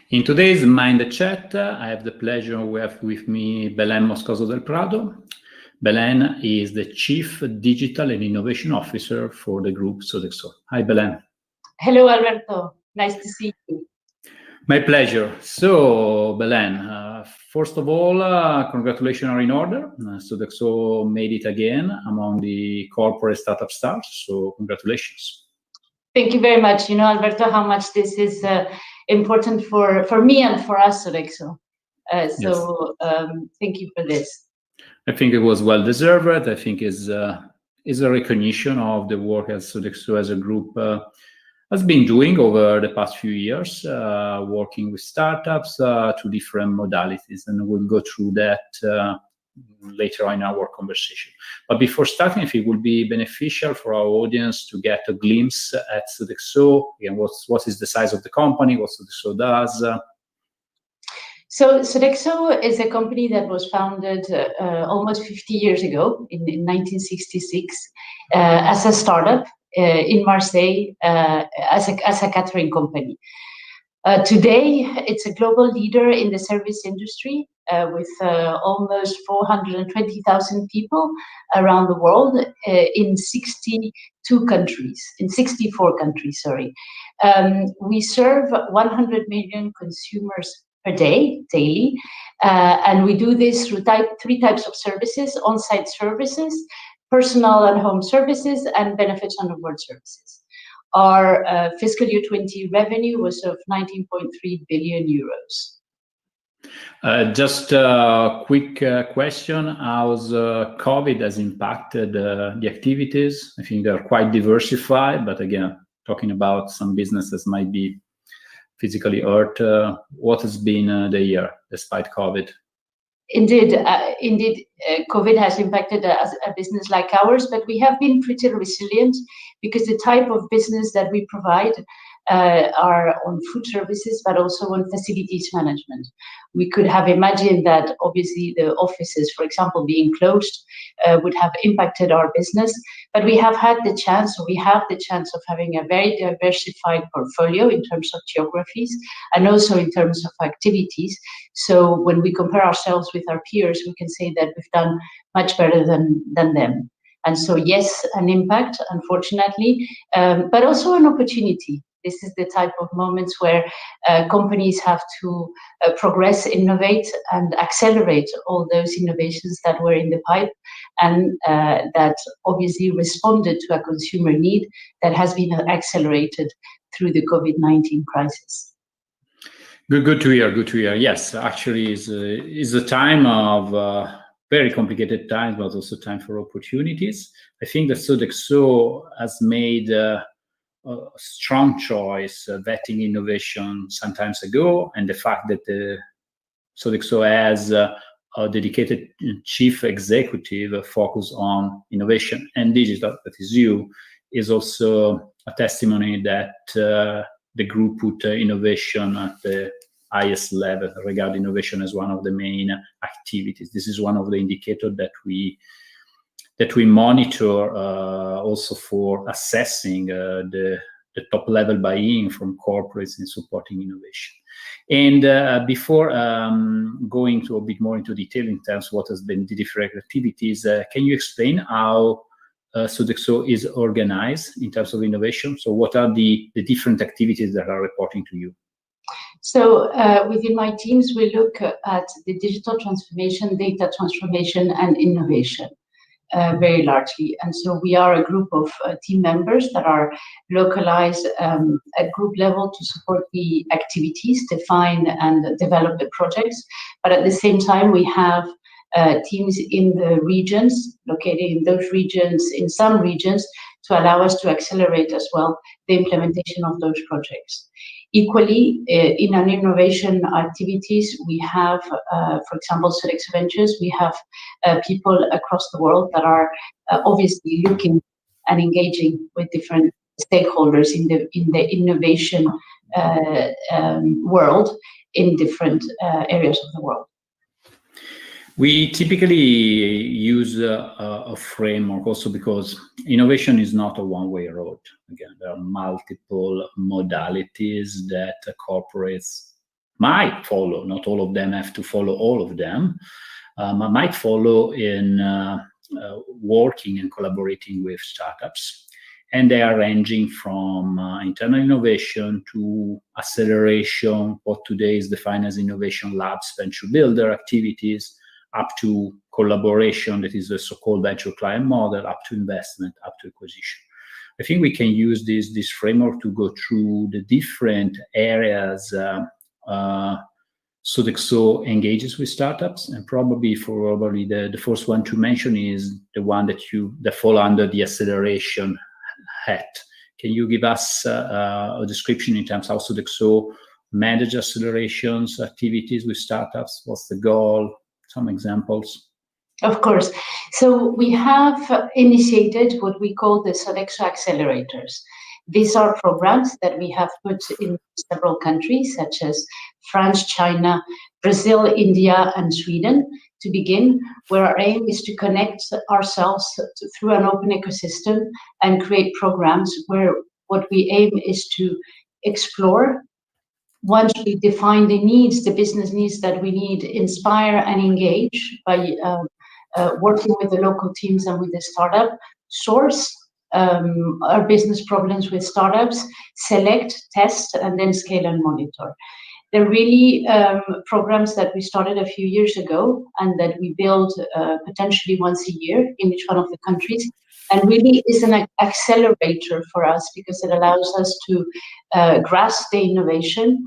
In today's Mind the Chat, I have the pleasure to have with me Belen Moscoso Del Prado. Belen is the Chief Digital and Innovation Officer for the group Sodexo. Hi, Belen. Hello, Alberto. Nice to see you. My pleasure. So, Belen, first of all, congratulations are in order. Sodexo made it again among the corporate startup stars, so congratulations. Thank you very much. You know, Alberto, how much this is important for me and for us, Sodexo. Yes. Thank you for this. I think it was well deserved. I think is a recognition of the work as Sodexo as a group has been doing over the past few years, working with startups to different modalities, and we'll go through that later on in our conversation. But before starting, if it would be beneficial for our audience to get a glimpse at Sodexo, again, what is the size of the company, what Sodexo does? So Sodexo is a company that was founded almost 50 years ago in 1966 as a startup in Marseille as a catering company. Today, it's a global leader in the service industry with almost 420,000 people around the world in 64 countries, sorry. We serve 100 million consumers per day, daily, and we do this through three types of services: on-site services, personal and home services, and benefits on award services. Our fiscal year 20 revenue was of 19.3 billion euros. Just a quick question: how's COVID has impacted the activities? I think they're quite diversified, but again, talking about some businesses might be physically hurt. What has been the year despite COVID? Indeed, COVID has impacted a business like ours, but we have been pretty resilient because the type of business that we provide are on food services, but also on facilities management. We could have imagined that obviously the offices, for example, being closed would have impacted our business, but we have the chance of having a very diversified portfolio in terms of geographies and also in terms of activities. So when we compare ourselves with our peers, we can say that we've done much better than them. And so yes, an impact, unfortunately, but also an opportunity. This is the type of moments where companies have to progress, innovate, and accelerate all those innovations that were in the pipe and that obviously responded to a consumer need that has been accelerated through the COVID-19 crisis. Good to hear. Good to hear. Yes, actually, is a time of very complicated times, but also time for opportunities. I think that Sodexo has made a strong choice vetting innovation some time ago, and the fact that Sodexo has a dedicated chief executive focused on innovation and digital, that is you, is also a testimony that the group put innovation at the highest level, regard innovation as one of the main activities. This is one of the indicators that we monitor also for assessing the top level buy-in from corporates in supporting innovation. And before going to a bit more into detail in terms of what has been the different activities, can you explain how Sodexo is organized in terms of innovation? So what are the different activities that are reporting to you? So within my teams, we look at the digital transformation, data transformation, and innovation. very largely. And so we are a group of team members that are localized at group level to support the activities, define and develop the projects. But at the same time, we have teams in the regions, located in those regions, in some regions, to allow us to accelerate as well the implementation of those projects. Equally, in our innovation activities, we have, for example, Sodexo Ventures, we have people across the world that are obviously looking and engaging with different stakeholders in the innovation world in different areas of the world. We typically use a framework also because innovation is not a one-way road. Again, there are multiple modalities that corporates might follow. Not all of them have to follow all of them. Might follow in working and collaborating with startups. And they are ranging from internal innovation to acceleration, what today is defined as innovation labs, venture builder activities, up to collaboration, that is the so-called venture client model, up to investment, up to acquisition. I think we can use this framework to go through the different areas Sodexo engages with startups, and probably the first one to mention is the one that fall under the acceleration hat. Can you give us a description in terms of how Sodexo manage accelerations activities with startups? What's the goal? Some examples. Of course. So we have initiated what we call the Sodexo accelerators. These are programs that we have put in several countries, such as France, China, Brazil, India, and Sweden, to begin, where our aim is to connect ourselves through an open ecosystem and create programs where what we aim is to explore. Once we define the needs, the business needs that we need, inspire and engage by working with the local teams and with the startup, source our business problems with startups, select, test, and then scale and monitor. They're really programs that we started a few years ago and that we build potentially once a year in each one of the countries, and really is an accelerator for us because it allows us to grasp the innovation,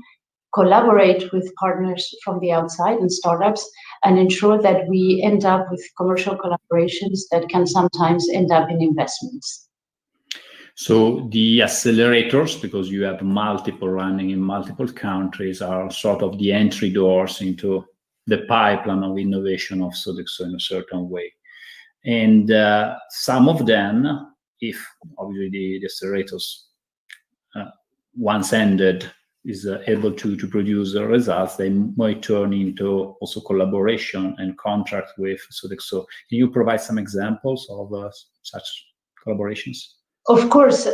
collaborate with partners from the outside and startups, and ensure that we end up with commercial collaborations that can sometimes end up in investments. So the accelerators, because you have multiple running in multiple countries, are sort of the entry doors into the pipeline of innovation of Sodexo in a certain way. And some of them, if obviously the accelerators once ended is able to produce the results, they might turn into also collaboration and contract with Sodexo. Can you provide some examples of such collaborations? Of course.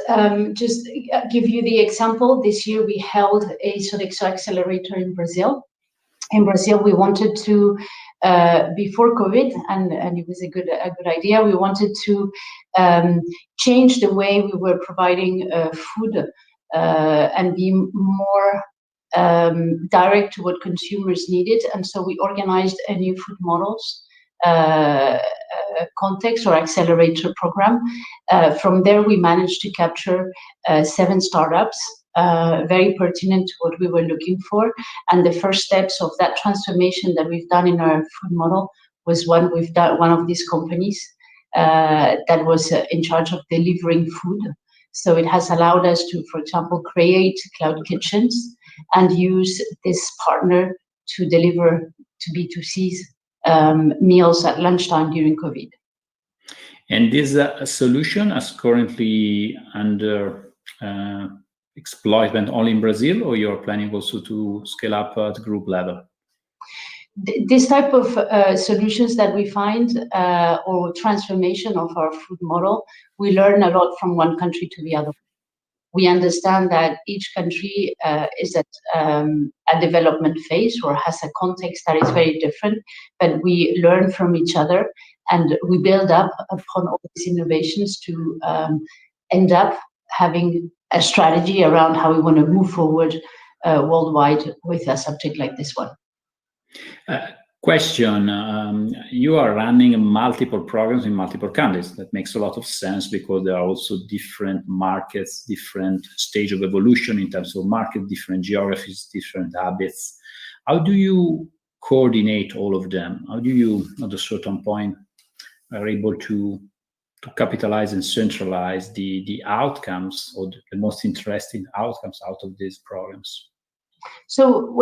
Just give you the example. This year we held a Sodexo accelerator in Brazil. In Brazil, we wanted to, before COVID, and it was a good idea, we wanted to change the way we were providing food and be more direct to what consumers needed. And so we organized a new food models context or accelerator program. From there, we managed to capture 7 startups, very pertinent to what we were looking for. And the first steps of that transformation that we've done in our food model was one of these companies that was in charge of delivering food. So it has allowed us to, for example, create cloud kitchens and use this partner to deliver to B2Cs meals at lunchtime during COVID. And this solution is currently under exploitment only in Brazil, or you're planning also to scale up at group level? This type of solutions that we find or transformation of our food model, we learn a lot from one country to the other. We understand that each country is at a development phase or has a context that is very different, but we learn from each other and we build up upon all these innovations to end up having a strategy around how we want to move forward worldwide with a subject like this one. Question, you are running multiple programs in multiple countries. That makes a lot of sense because there are also different markets, different stage of evolution in terms of market, different geographies, different habits. How do you coordinate all of them? How do you, at a certain point, are able to capitalize and centralize the outcomes or the most interesting outcomes out of these programs? So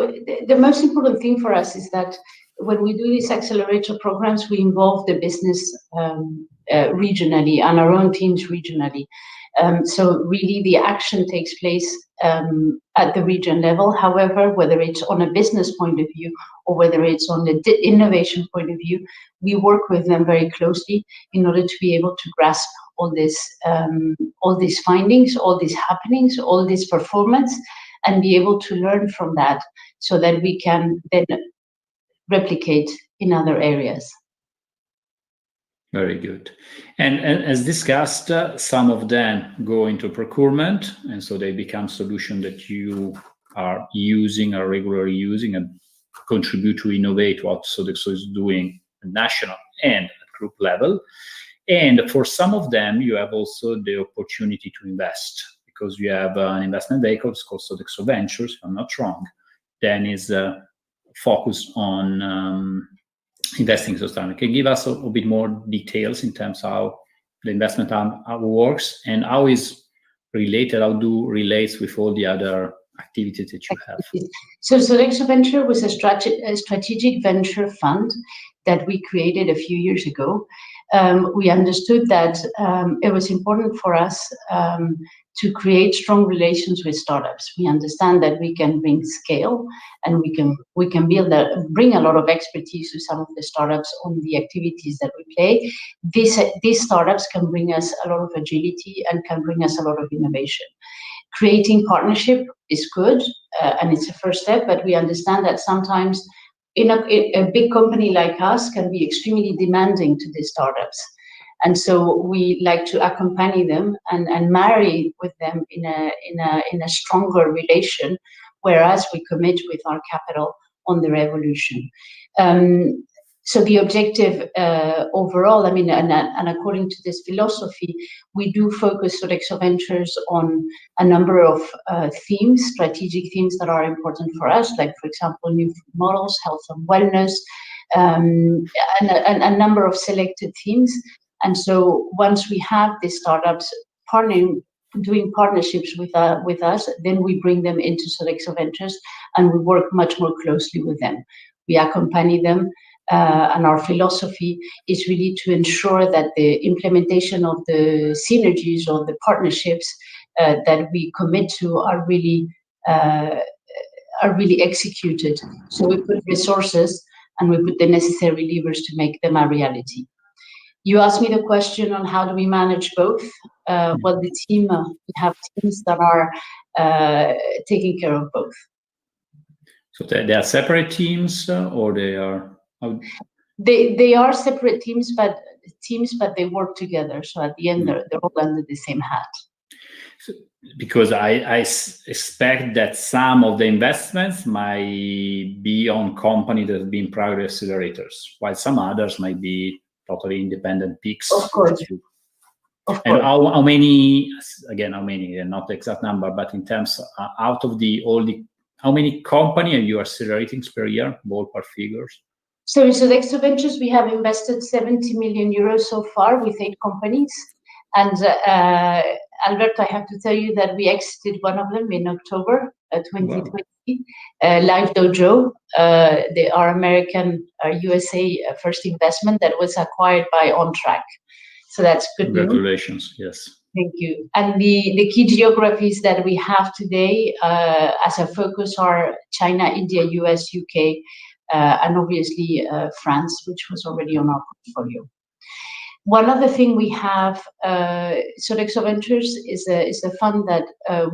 the most important thing for us is that when we do these accelerator programs, we involve the business regionally and our own teams regionally. So really the action takes place at the region level. However, whether it's on a business point of view or whether it's on the innovation point of view, we work with them very closely in order to be able to grasp all these findings, all these happenings, all this performance, and be able to learn from that so that we can then replicate in other areas. Very good. And as discussed, some of them go into procurement, and so they become solutions that you are using, are regularly using, and contribute to innovate what Sodexo is doing at national and at group level. And for some of them, you have also the opportunity to invest, because you have an investment vehicle, it's called Sodexo Ventures, if I'm not wrong, then is focused on investing sustainably. Can you give us a bit more details in terms of how the investment arm works and how is related, relates with all the other activities that you have? So Sodexo Venture was a strategic venture fund that we created a few years ago. We understood that it was important for us to create strong relations with startups. We understand that we can bring scale and we can bring a lot of expertise to some of the startups on the activities that we play. These startups can bring us a lot of agility and can bring us a lot of innovation. Creating partnership is good and it's a first step, but we understand that sometimes in a big company like us can be extremely demanding to these startups. And so we like to accompany them and marry with them in a stronger relation, whereas we commit with our capital on their evolution. So the objective overall, I mean, and according to this philosophy, we do focus Sodexo Ventures on a number of themes, strategic themes that are important for us, like, for example, new food models, health and wellness, and a number of selected themes. And so once we have these startups doing partnerships with us, then we bring them into Sodexo Ventures and we work much more closely with them. We accompany them. And our philosophy is really to ensure that the implementation of the synergies or the partnerships that we commit to are really executed. So we put resources and we put the necessary levers to make them a reality. You asked me the question on how do we manage both. Well, the team, we have teams that are taking care of both. So they are separate teams, or they are? They are separate teams, but they work together. So at the end, they're all under the same hat. So, because I expect that some of the investments might be on companies that have been private accelerators, while some others might be totally independent picks. Of course. And how many? Again, how many? Not the exact number, but in terms out of how many companies are you accelerating per year? Ballpark figures. So in Sodexo Ventures, we have invested 70 million euros so far with 8 companies. And Alberto, I have to tell you that we exited one of them in October 2020. Wow. Live Dojo, our American USA first investment that was acquired by OnTrack. So that's good news. Congratulations, yes. Thank you. And the key geographies that we have today as a focus are China, India, US, UK, and obviously France, which was already on our portfolio. One other thing we have, Sodexo Ventures is a fund that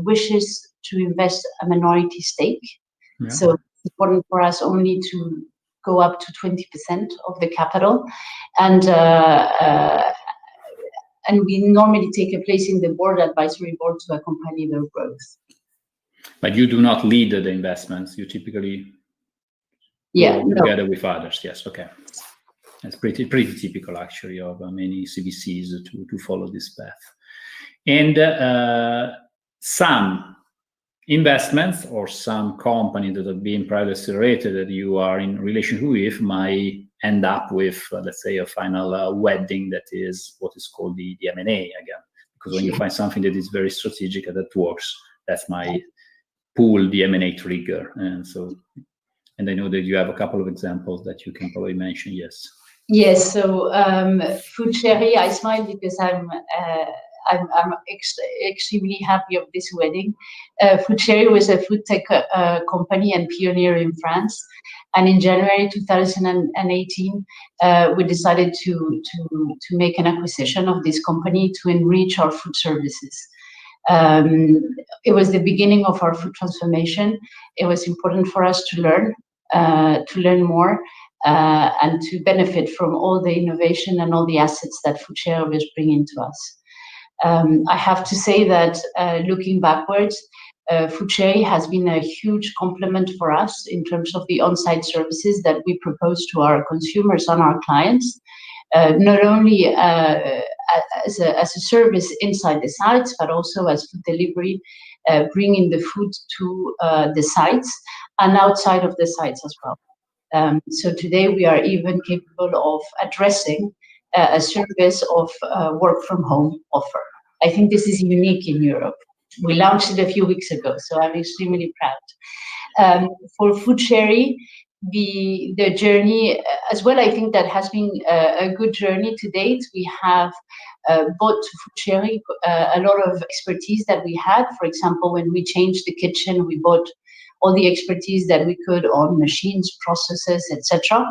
wishes to invest a minority stake. Yeah. So it's important for us only to go up to 20% of the capital. And we normally take a place in the advisory board to accompany their growth. But you do not lead the investments. You typically Yeah, no. together with others. Yes, okay. That's pretty typical, actually, of many CVCs to follow this path. And some investments or some company that have been privately rated that you are in relation with might end up with, let's say, a final wedding that is what is called the M&A again. Because when you find something that is very strategic and that works, that's my pull the M&A trigger. And I know that you have a couple of examples that you can probably mention. Yes. Yes. So FoodCheri, I smile because I'm extremely happy of this wedding. FoodCheri was a food tech company and pioneer in France. And in January 2018, we decided to make an acquisition of this company to enrich our food services. It was the beginning of our food transformation. It was important for us to learn more and to benefit from all the innovation and all the assets that FoodCheri was bringing to us. I have to say that looking backwards, FoodCheri has been a huge complement for us in terms of the on-site services that we propose to our consumers and our clients, not only as a service inside the sites, but also as food delivery, bringing the food to the sites and outside of the sites as well. So today we are even capable of addressing a service of work from home offer. I think this is unique in Europe. We launched it a few weeks ago, so I'm extremely proud. For FoodCheri, the journey as well, I think that has been a good journey to date. We have bought FoodCheri a lot of expertise that we had. For example, when we changed the kitchen, we bought all the expertise that we could on machines, processes, etc.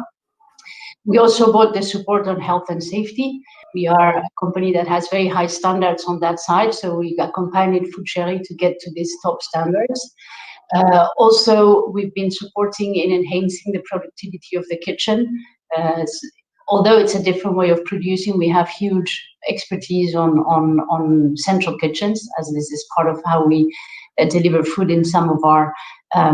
We also bought the support on health and safety. We are a company that has very high standards on that side, so we accompanied FoodCheri to get to these top standards. Also, we've been supporting in enhancing the productivity of the kitchen. Although it's a different way of producing, we have huge expertise on central kitchens, as this is part of how we deliver food in some of our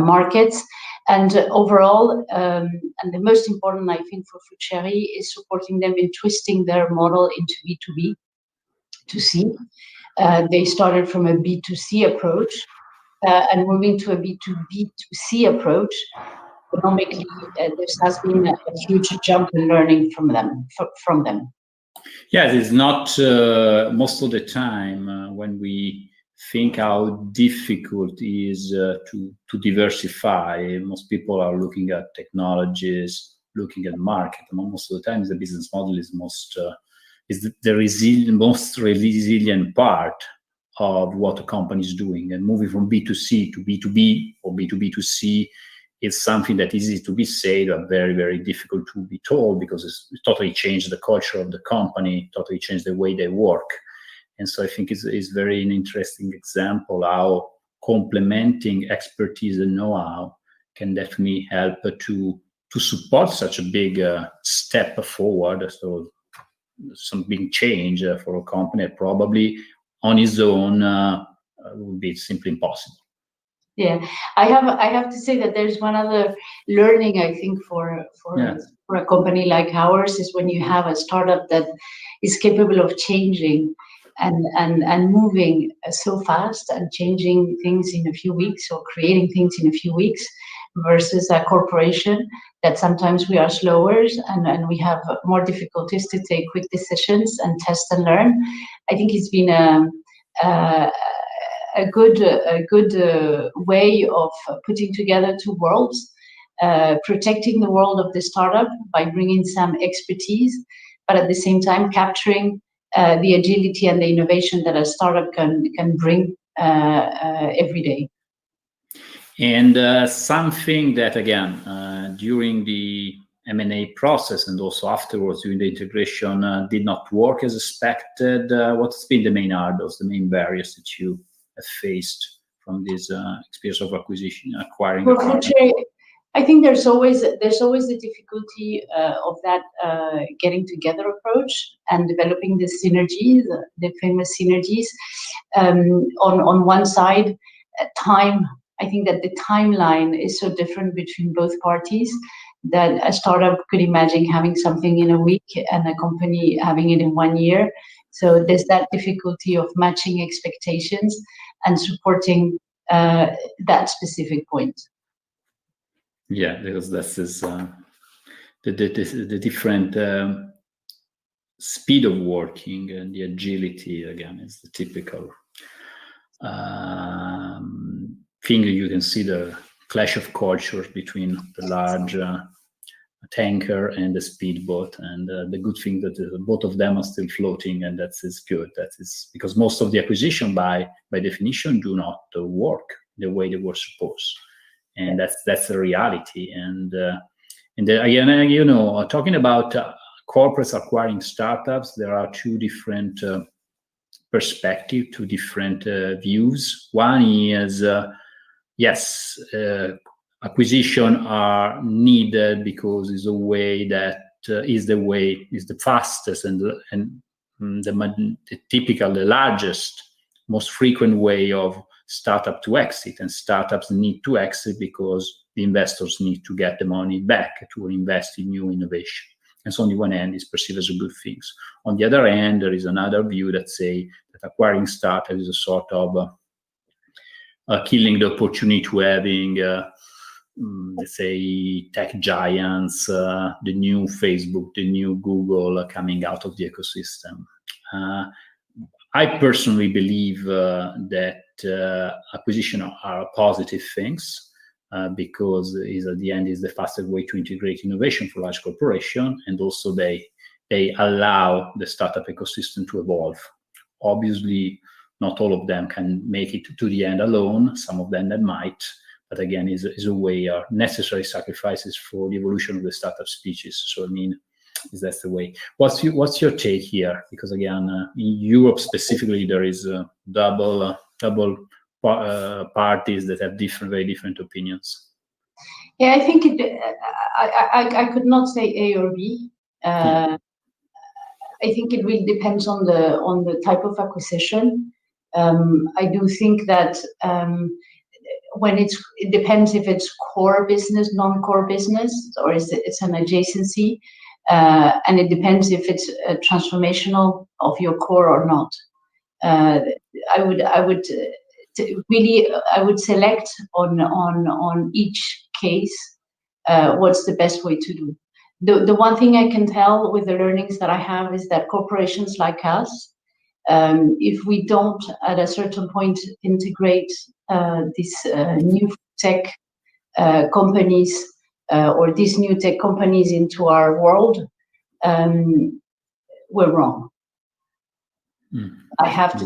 markets. And overall, and the most important, I think, for FoodCheri is supporting them in twisting their model into B2B to C. They started from a B2C approach and moving to a B2B2C approach. Economically, this has been a huge jump in learning from them. Yes, it's not most of the time when we think how difficult it is to diversify. Most people are looking at technologies, looking at market. And most of the time, the business model is the most resilient part of what a company is doing. And moving from B2C to B2B or B2B to C is something that is easy to be said, but very, very difficult to be told, because it's totally changed the culture of the company, totally changed the way they work. And so I think it's very an interesting example how complementing expertise and know-how can definitely help to support such a big step forward. So some big change for a company probably on its own would be simply impossible. Yeah, I have to say that there's one other learning, I think, for a company like ours is when you have a startup that is capable of changing and moving so fast and changing things in a few weeks or creating things in a few weeks versus a corporation that sometimes we are slower and we have more difficulties to take quick decisions and test and learn. I think it's been a good way of putting together two worlds, protecting the world of the startup by bringing some expertise, but at the same time capturing the agility and the innovation that a startup can bring every day. And something that, again, during the M&A process and also afterwards during the integration did not work as expected. What's been the main hurdles, the main barriers that you have faced from this experience of acquiring? Well, FoodCheri, I think there's always the difficulty of that getting together approach and developing the synergies, the famous synergies. On one side, time. I think that the timeline is so different between both parties that a startup could imagine having something in a week and a company having it in 1 year. So there's that difficulty of matching expectations and supporting that specific point. Yeah, because this is the different speed of working, and the agility again is the typical thing. You can see the clash of cultures between the large tanker and the speedboat, and the good thing that both of them are still floating, and that is good. That is because most of the acquisition by definition do not work the way they were supposed, and that's the reality. And again, you know, talking about corporates acquiring startups, there are two different perspectives, two different views. One is yes, acquisition are needed because it's a way that is the fastest and the typical, the largest, most frequent way of startup to exit. And startups need to exit because the investors need to get the money back to invest in new innovation. And so on the one hand, it's perceived as a good thing. On the other hand, there is another view that say that acquiring startups is a sort of killing the opportunity to having, let's say, tech giants, the new Facebook, the new Google coming out of the ecosystem. I personally believe that acquisition are positive things because at the end is the fastest way to integrate innovation for large corporation, and also they allow the startup ecosystem to evolve. Obviously, not all of them can make it to the end alone. Some of them that might, but again, is a way of necessary sacrifices for the evolution of the startup species. So I mean, that's the way. What's your take here? Because again, in Europe specifically, there is double parties that have very different opinions. Yeah, I think I could not say A or B. I think it really depends on the type of acquisition. I do think that when it depends if it's core business, non-core business, or it's an adjacency, and it depends if it's transformational of your core or not. I would select on each case what's the best way to do. The one thing I can tell with the learnings that I have is that corporations like us, if we don't at a certain point integrate these new tech companies or these new tech companies into our world, we're wrong. I have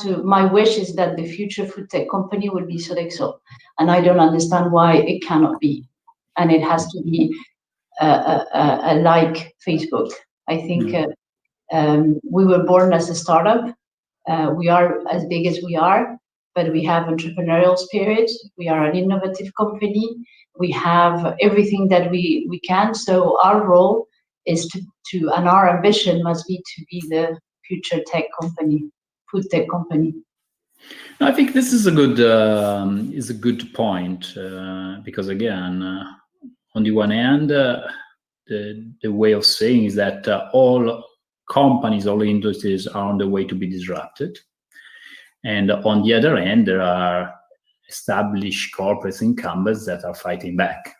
to. My wish is that the future food tech company will be Sodexo, and I don't understand why it cannot be, and it has to be like Facebook. I think we were born as a startup. We are as big as we are, but we have entrepreneurial spirit. We are an innovative company. We have everything that we can. So our role is to and our ambition must be to be the future tech company, food tech company. I think this is a good point because again, on the one hand, the way of saying is that all companies, all industries are on the way to be disrupted, and on the other hand, there are established corporate incumbents that are fighting back.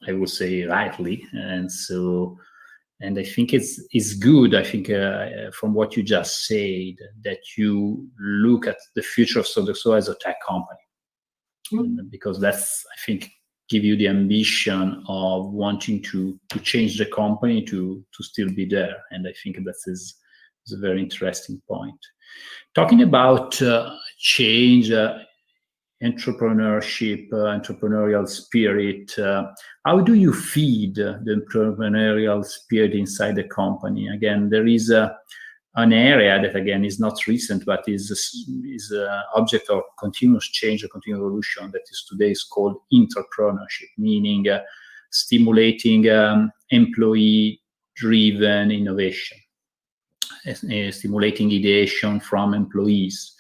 I would say rightly, and I think it's good. I think from what you just said, that you look at the future of Sodexo as a tech company, because that's, I think, give you the ambition of wanting to change the company to still be there. And I think that is a very interesting point. Talking about change, entrepreneurship, entrepreneurial spirit, how do you feed the entrepreneurial spirit inside the company? Again, there is an area that again is not recent, but is object of continuous change or continuous evolution that is today is called intrapreneurship, meaning stimulating employee-driven innovation, stimulating ideation from employees.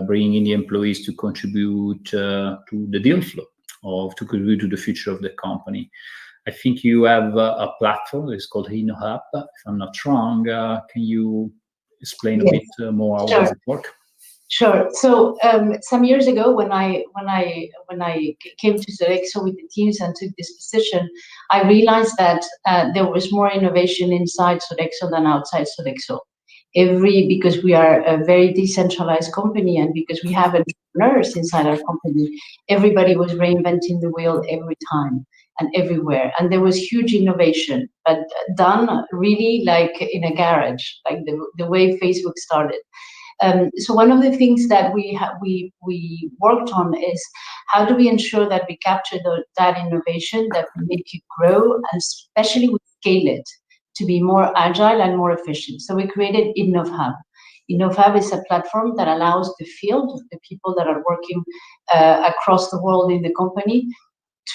Bringing the employees to contribute to the deal flow, or to contribute to the future of the company. I think you have a platform. It's called Innohub, if I'm not wrong. Can you explain a bit more how does it work? Sure. So some years ago, when I came to Sodexo with the teams and took this position, I realized that there was more innovation inside Sodexo than outside Sodexo. Because we are a very decentralized company and because we have entrepreneurs inside our company, everybody was reinventing the wheel every time and everywhere. And there was huge innovation, but done really like in a garage, like the way Facebook started. So one of the things that we worked on is how do we ensure that we capture that innovation, that we make it grow, and especially we scale it to be more agile and more efficient. So we created Innohub. Innohub is a platform that allows the field, the people that are working across the world in the company,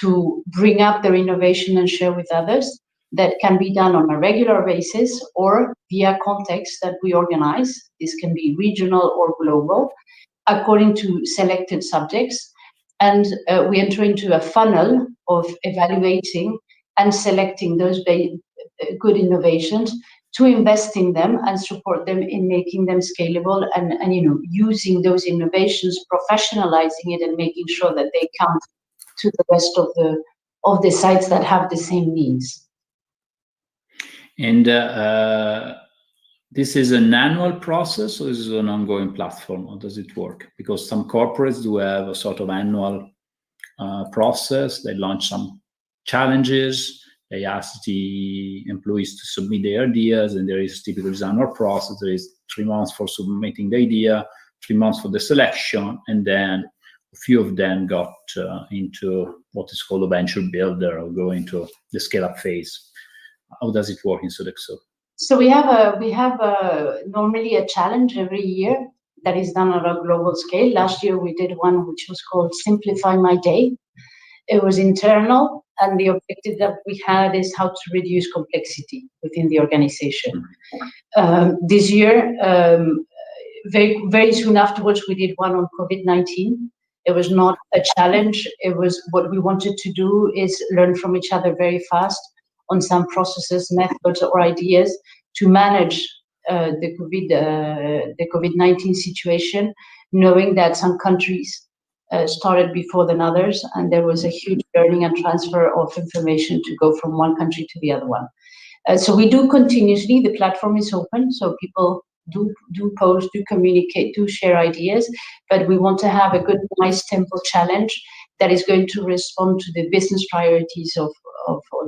to bring up their innovation and share with others. That can be done on a regular basis or via context that we organize. This can be regional or global, according to selected subjects. And we enter into a funnel of evaluating and selecting those good innovations to invest in them and support them in making them scalable and using those innovations, professionalizing it and making sure that they count to the rest of the sites that have the same needs. And this is an annual process, or is it an ongoing platform? How does it work? Because some corporates do have a sort of annual process. They launch some challenges. They ask the employees to submit their ideas, and there is typically an annual process. There is 3 months for submitting the idea, 3 months for the selection, and then a few of them got into what is called a venture builder or go into the scale-up phase. How does it work in Sodexo? So we have normally a challenge every year that is done on a global scale. Last year we did one which was called Simplify My Day. It was internal, and the objective that we had is how to reduce complexity within the organization. This year, very, very soon afterwards, we did one on COVID-19. It was not a challenge. It was what we wanted to do is learn from each other very fast on some processes, methods, or ideas to manage the COVID-19 situation, knowing that some countries started before than others, and there was a huge learning and transfer of information to go from one country to the other one. So we do continuously. The platform is open, so people do post, do communicate, do share ideas, but we want to have a good, nice tempo challenge that is going to respond to the business priorities of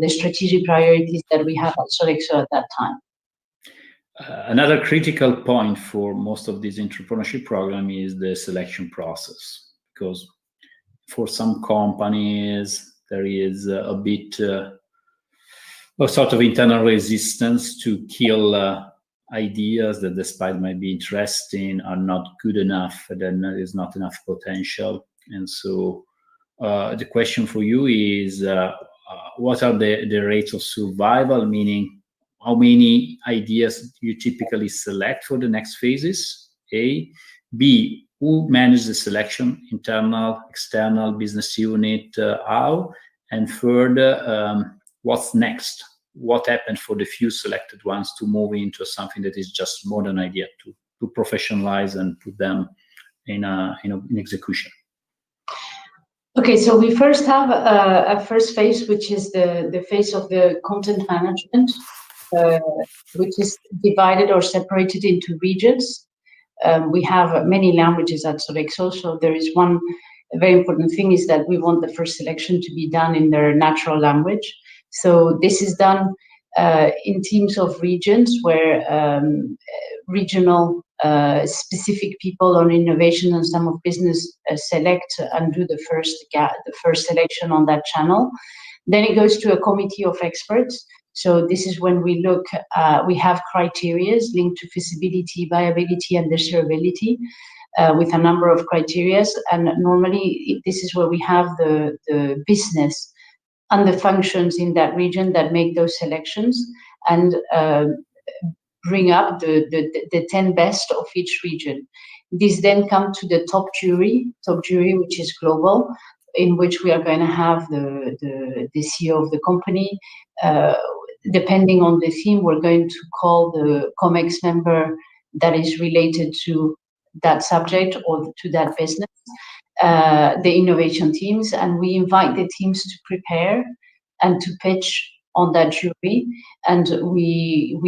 the strategic priorities that we have at Sodexo at that time. Another critical point for most of this entrepreneurship program is the selection process, because for some companies there is a bit a sort of internal resistance to kill ideas that, despite might be interesting, are not good enough, then there is not enough potential. And so the question for you is, what are the rates of survival, meaning how many ideas do you typically select for the next phases? A. B. Who manages the selection? Internal, external, business unit, how? And third, what's next? What happened for the few selected ones to move into something that is just more than an idea, to professionalize and put them in execution? Okay, so we first have a first phase, which is the phase of the content management, which is divided or separated into regions. We have many languages at Sodexo, so there is one very important thing is that we want the first selection to be done in their natural language. So this is done in teams of regions where regional specific people on innovation and some of business select and do the first selection on that channel. Then it goes to a committee of experts. So this is when we look, we have criteria linked to feasibility, viability, and desirability with a number of criteria. And normally this is where we have the business and the functions in that region that make those selections and bring up the 10 best of each region. This then comes to the top jury, which is global, in which we are going to have the CEO of the company. Depending on the theme, we're going to call the COMEX member that is related to that subject or to that business, the innovation teams, and we invite the teams to prepare and to pitch on that jury, and we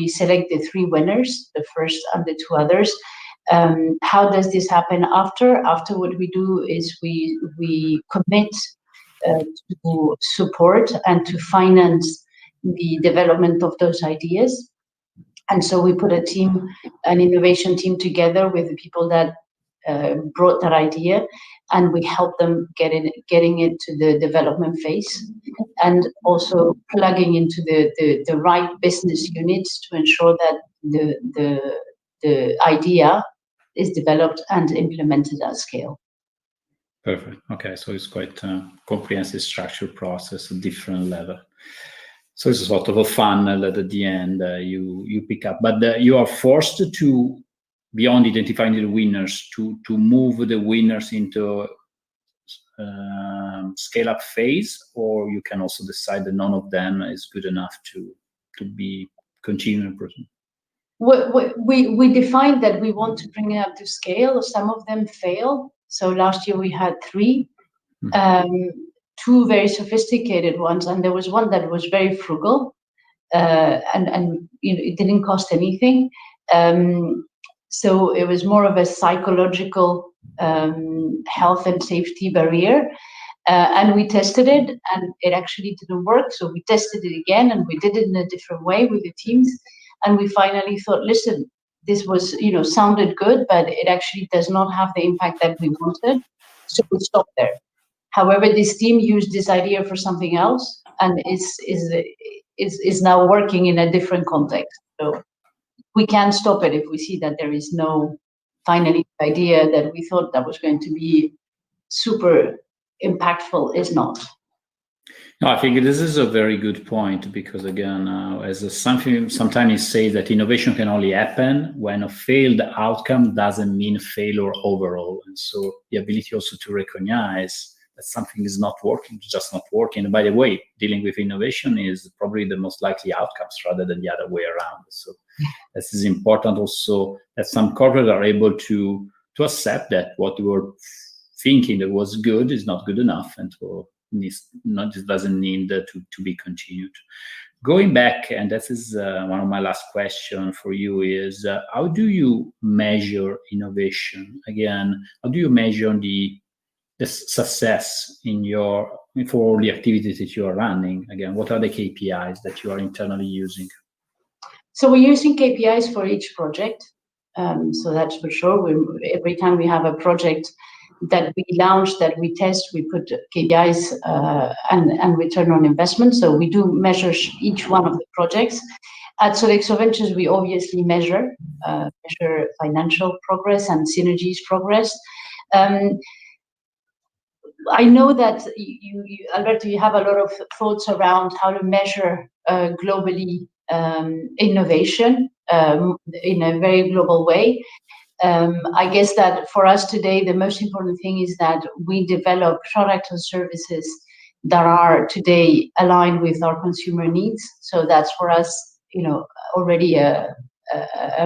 select the 3 winners, the first and the 2 others. How does this happen after? After, what we do is we commit to support and to finance the development of those ideas. And so we put an innovation team together with the people that brought that idea, and we help them getting it to the development phase, and also plugging into the right business units to ensure that the idea is developed and implemented at scale. Perfect. Okay, so it's quite a comprehensive structured process at different level. So it's sort of a funnel that at the end you pick up, but you are forced to, beyond identifying the winners, to move the winners into scale-up phase, or you can also decide that none of them is good enough to be continuing. We defined that we want to bring it up to scale. Some of them fail. So last year we had 3, 2 very sophisticated ones, and there was one that was very frugal, and it didn't cost anything. So it was more of a psychological health and safety barrier. And we tested it, and it actually didn't work. So we tested it again, and we did it in a different way with the teams. And we finally thought, listen, this was, sounded good, but it actually does not have the impact that we wanted. So we stopped there. However, this team used this idea for something else, and is now working in a different context. So we can stop it if we see that there is no finally idea that we thought that was going to be super impactful is not. No, I think this is a very good point, because again, sometimes you say that innovation can only happen when a failed outcome doesn't mean failure overall. And so the ability also to recognize that something is not working, just not working. And by the way, dealing with innovation is probably the most likely outcomes rather than the other way around. So this is important also, that some corporates are able to accept that what we were thinking that was good is not good enough, and just doesn't need to be continued. Going back, and this is one of my last questions for you, is how do you measure innovation? Again, how do you measure the success for the activities that you are running? Again, what are the KPIs that you are internally using? So we're using KPIs for each project. So that's for sure. Every time we have a project that we launch, that we test, we put KPIs and return on investment. So we do measure each one of the projects. At Sodexo Ventures, we obviously measure financial progress and synergies progress. I know that you, Alberto, you have a lot of thoughts around how to measure globally innovation in a very global way. I guess that for us today, the most important thing is that we develop products and services that are today aligned with our consumer needs. So that's for us, already a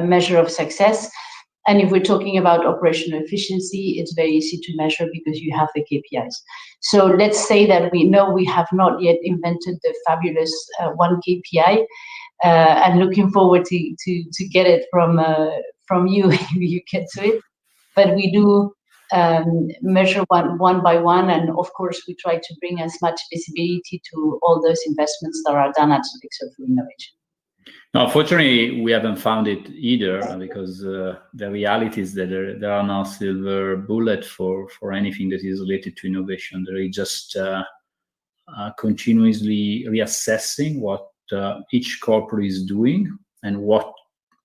measure of success. And if we're talking about operational efficiency, it's very easy to measure because you have the KPIs. So let's say that we know we have not yet invented the fabulous one KPI, and looking forward to get it from you if you get to it. But we do measure one by one, and of course we try to bring as much visibility to all those investments that are done at Sodexo for innovation. No, unfortunately, we haven't found it either, because the reality is that there are no silver bullet for anything that is related to innovation. There is just continuously reassessing what each corporate is doing and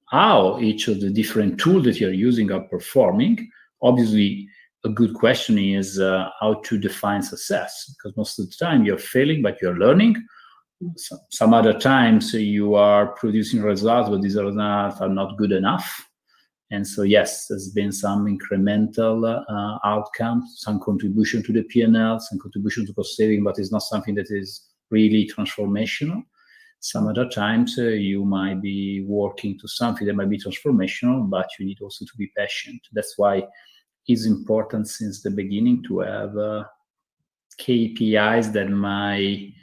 how each of the different tools that you're using are performing. Obviously, a good question is how to define success, because most of the time you're failing, but you're learning. Some other times you are producing results, but these results are not good enough. And so, yes, there's been some incremental outcome, some contribution to the P&L, some contribution to cost saving, but it's not something that is really transformational. Some other times you might be working to something that might be transformational, but you need also to be patient. That's why it's important since the beginning to have KPIs that might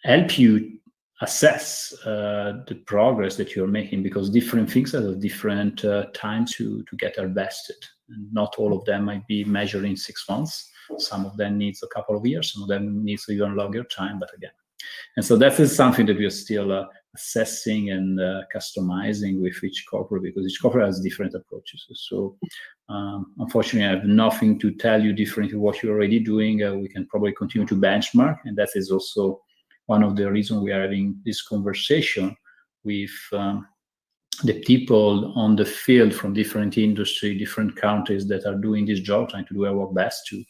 help you assess the progress that you're making, because different things have different times to get harvested. And not all of them might be measured in 6 months. Some of them needs a couple of years, some of them needs even longer time, but again. And so that is something that we are still assessing and customizing with each corporate, because each corporate has different approaches. So unfortunately, I have nothing to tell you differently what you're already doing. We can probably continue to benchmark, and that is also one of the reasons we are having this conversation with the people on the field from different industry, different countries that are doing this job, trying to do our work best to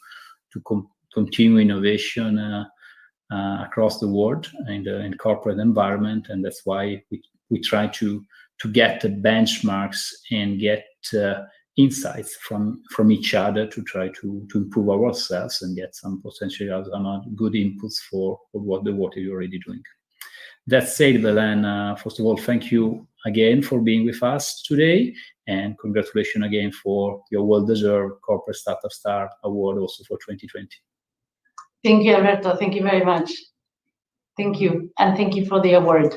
continue innovation across the world in corporate environment. And that's why we try to get the benchmarks and get insights from each other to try to improve ourselves and get some potentially some good inputs for what the work you're already doing. That said, Belen, first of all, thank you again for being with us today, and congratulations again for your well-deserved Corporate Startup Star Award also for 2020. Thank you, Alberto. Thank you very much. Thank you, and thank you for the award.